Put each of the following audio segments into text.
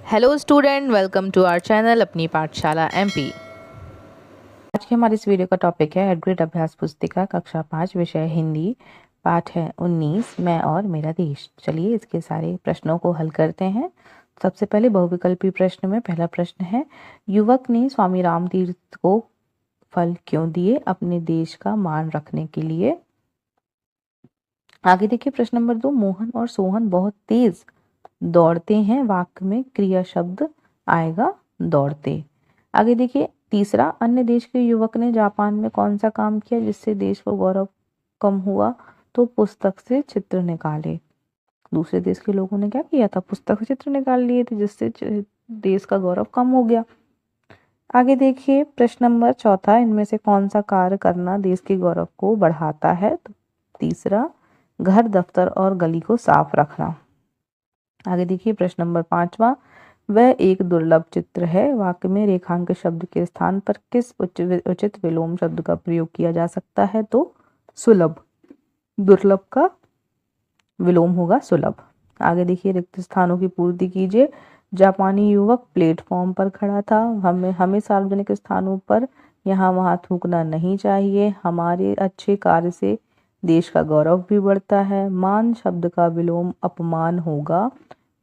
Hello student, welcome to our channel Apni Pathshala MP. आज के हमारे इस वीडियो का टॉपिक है एडग्रेड अभ्यास पुस्तिका कक्षा 5 विषय हिंदी, पाठ है 19 मैं और मेरा देश। चलिए इसके सारे प्रश्नों को हल करते हैं। सबसे पहले बहुविकल्पी प्रश्न में पहला प्रश्न है, युवक ने स्वामी रामतीर्थ को फल क्यों दिए? अपने देश का मान रखने के लिए। आगे देखिए प्रश्न नंबर 2, मोहन और सोहन बहुत तेज दौड़ते हैं। वाक्य में क्रिया शब्द आएगा दौड़ते। आगे देखिए तीसरा, अन्य देश के युवक ने जापान में कौन सा काम किया जिससे देश को गौरव कम हुआ? तो पुस्तक से चित्र निकाले। दूसरे देश के लोगों ने क्या किया था? पुस्तक से चित्र निकाल लिए थे जिससे देश का गौरव कम हो गया। आगे देखिए प्रश्न नंबर चौथा, इनमें से कौन सा कार्य करना देश के गौरव को बढ़ाता है? तो तीसरा, घर, दफ्तर और गली को साफ रखना। आगे देखिए प्रश्न नंबर 5वां, वह एक दुर्लभ चित्र है। वाक्य में रेखांकित शब्द के स्थान पर किस उचित विलोम शब्द का प्रयोग किया जा सकता है? तो सुलभ। दुर्लभ का विलोम होगा सुलभ। आगे देखिए रिक्त स्थानों की पूर्ति कीजिए। जापानी युवक प्लेटफॉर्म पर खड़ा था। हमें सार्वजनिक स्थानों पर यहाँ वहाँ थूकना नहीं चाहिए। हमारे अच्छे कार्य से देश का गौरव भी बढ़ता है। मान शब्द का विलोम अपमान होगा।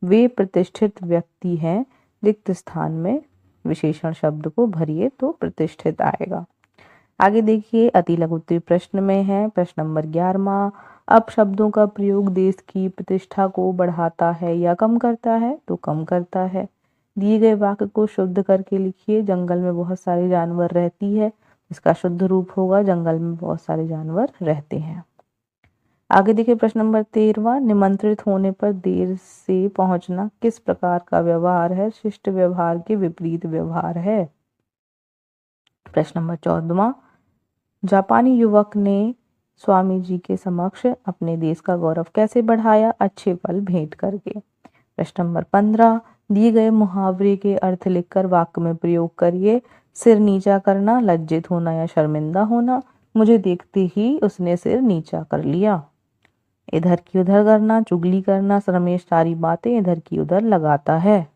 वे प्रतिष्ठित व्यक्ति हैं। रिक्त स्थान में विशेषण शब्द को भरिए तो प्रतिष्ठित आएगा। आगे देखिए अति लघु उत्तरीय प्रश्न में है प्रश्न नंबर 11वां, अब शब्दों का प्रयोग देश की प्रतिष्ठा को बढ़ाता है या कम करता है? तो कम करता है। दिए गए वाक्य को शुद्ध करके लिखिए। जंगल में बहुत सारे जानवर रहती है। इसका शुद्ध रूप होगा जंगल में बहुत सारे जानवर रहते हैं। आगे देखिए प्रश्न नंबर 13वां, निमंत्रित होने पर देर से पहुंचना किस प्रकार का व्यवहार है? शिष्ट व्यवहार के विपरीत व्यवहार है। प्रश्न नंबर 14वां, जापानी युवक ने स्वामी जी के समक्ष अपने देश का गौरव कैसे बढ़ाया? अच्छे फल भेंट करके। प्रश्न नंबर 15, दिए गए मुहावरे के अर्थ लिखकर वाक्य में प्रयोग करिए। सिर नीचा करना, लज्जित होना या शर्मिंदा होना। मुझे देखते ही उसने सिर नीचा कर लिया। इधर की उधर करना, चुगली करना। रमेश सारी बातें इधर की उधर लगाता है।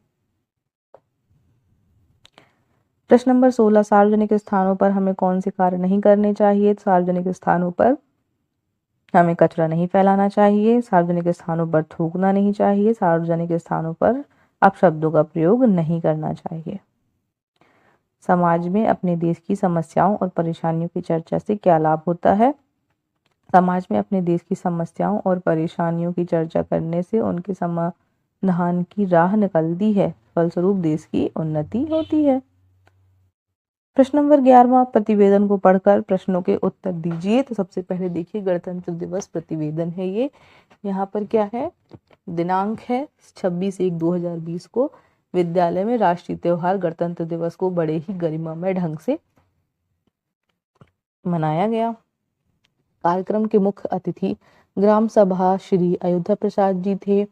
प्रश्न नंबर 16, सार्वजनिक स्थानों पर हमें कौन से कार्य नहीं करने चाहिए? सार्वजनिक स्थानों पर हमें कचरा नहीं फैलाना चाहिए। सार्वजनिक स्थानों पर थूकना नहीं चाहिए। सार्वजनिक स्थानों पर अपशब्दों का प्रयोग नहीं करना चाहिए। समाज में अपने देश की समस्याओं और परेशानियों की चर्चा से क्या लाभ होता है? समाज में अपने देश की समस्याओं और परेशानियों की चर्चा करने से उनके समाधान की राह निकलती है। फलस्वरूप देश की उन्नति होती है। प्रश्न नंबर 11वां, प्रतिवेदन को पढ़कर प्रश्नों के उत्तर दीजिए। तो सबसे पहले देखिए गणतंत्र दिवस प्रतिवेदन है ये। यहाँ पर क्या है? दिनांक है 26/1/2020 को विद्यालय में राष्ट्रीय त्योहार गणतंत्र दिवस को बड़े ही गरिमामय ढंग से मनाया गया। कार्यक्रम के मुख्य अतिथि ग्राम सभा श्री अयोध्या प्रसाद जी थे।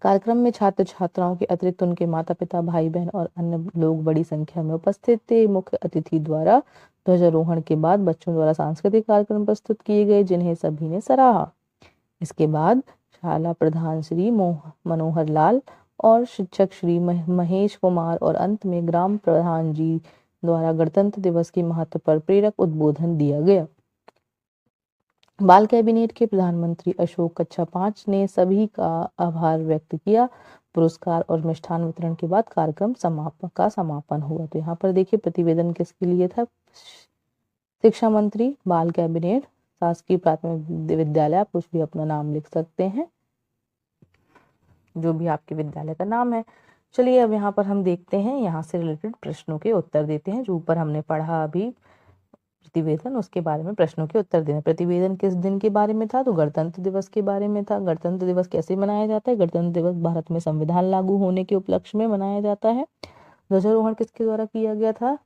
कार्यक्रम में छात्र छात्राओं के अतिरिक्त उनके माता पिता, भाई बहन और अन्य लोग बड़ी संख्या में उपस्थित थे। मुख्य अतिथि द्वारा ध्वजारोहण के बाद बच्चों द्वारा सांस्कृतिक कार्यक्रम प्रस्तुत किए गए जिन्हें सभी ने सराहा। इसके बाद शाला प्रधान श्री मनोहर लाल और शिक्षक श्री महेश कुमार और अंत में ग्राम प्रधान जी द्वारा गणतंत्र दिवस के महत्व पर प्रेरक उद्बोधन दिया गया। बाल कैबिनेट के प्रधानमंत्री अशोक कच्छा 5 ने सभी का आभार व्यक्त किया। पुरस्कार और मिष्ठान वितरण के बाद कार्यक्रम समापन हुआ। तो यहाँ पर देखिए प्रतिवेदन किसके लिए था? शिक्षा मंत्री, बाल कैबिनेट, शासकीय प्राथमिक विद्यालय, आप कुछ भी अपना नाम लिख सकते हैं जो भी आपके विद्यालय का नाम है। चलिए अब यहाँ पर हम देखते हैं, यहाँ से रिलेटेड प्रश्नों के उत्तर देते हैं। जो ऊपर हमने पढ़ा अभी प्रतिवेदन, उसके बारे में प्रश्नों के उत्तर देने। प्रतिवेदन किस दिन के बारे में था? तो गणतंत्र दिवस के बारे में था। गणतंत्र दिवस कैसे मनाया जाता है? गणतंत्र दिवस भारत में संविधान लागू होने के उपलक्ष्य में मनाया जाता है। ध्वजारोहण किसके द्वारा किया गया था?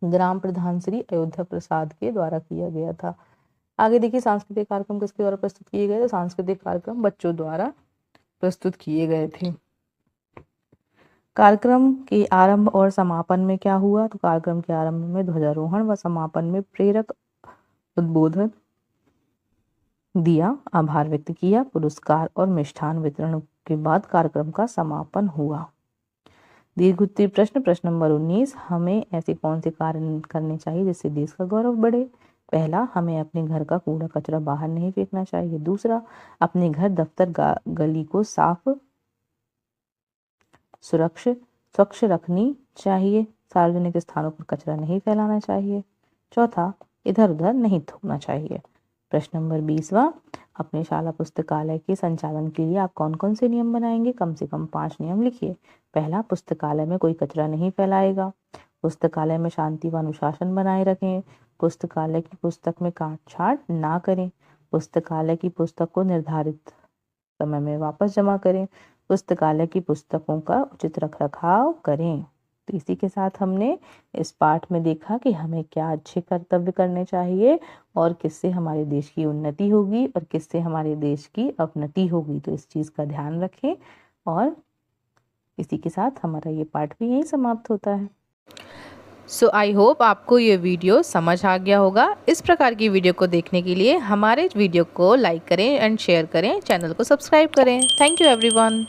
ग्राम प्रधान श्री अयोध्या प्रसाद के द्वारा किया गया था। आगे देखिए सांस्कृतिक कार्यक्रम किसके द्वारा प्रस्तुत किए गए? तो सांस्कृतिक कार्यक्रम बच्चों द्वारा प्रस्तुत किए गए थे। कार्यक्रम के आरंभ और समापन में क्या हुआ? तो कार्यक्रम के आरंभ में ध्वजारोहण व समापन में प्रेरक उद्बोधन दिया, आभार व्यक्त किया, पुरस्कार और मिष्ठान वितरण के बाद कार्यक्रम का समापन हुआ। दीर्घ उत्तरीय प्रश्न नंबर 19, हमें ऐसे कौन से कार्य करने चाहिए जिससे देश का गौरव बढ़े। पहला, हमें अपने घर का कूड़ा कचरा बाहर नहीं फेंकना चाहिए। दूसरा, अपने घर दफ्तर गली को साफ सुरक्षित स्वच्छ रखनी चाहिए। सार्वजनिक स्थानों पर कचरा नहीं फैलाना चाहिए। चौथा, इधर उधर नहीं थूकना चाहिए। प्रश्न नंबर 20वां, अपने शाला पुस्तकालय के संचालन के लिए आप कौन कौन से नियम बनाएंगे। कम से कम 5 नियम लिखिए। पहला, पुस्तकालय में कोई कचरा नहीं फैलाएगा। पुस्तकालय में शांति व अनुशासन बनाए रखें। पुस्तकालय की पुस्तक में काट छाट ना करें। पुस्तकालय की पुस्तक को निर्धारित समय में वापस जमा करें। पुस्तकालय की पुस्तकों का उचित रखरखाव करें। तो इसी के साथ हमने इस पाठ में देखा कि हमें क्या अच्छे कर्तव्य करने चाहिए और किससे हमारे देश की उन्नति होगी और किससे हमारे देश की अवनति होगी। तो इस चीज़ का ध्यान रखें और इसी के साथ हमारा ये पाठ भी यहीं समाप्त होता है। सो आई होप आपको ये वीडियो समझ आ गया होगा। इस प्रकार की वीडियो को देखने के लिए हमारे वीडियो को लाइक करें एंड शेयर करें, चैनल को सब्सक्राइब करें। Thank you everyone.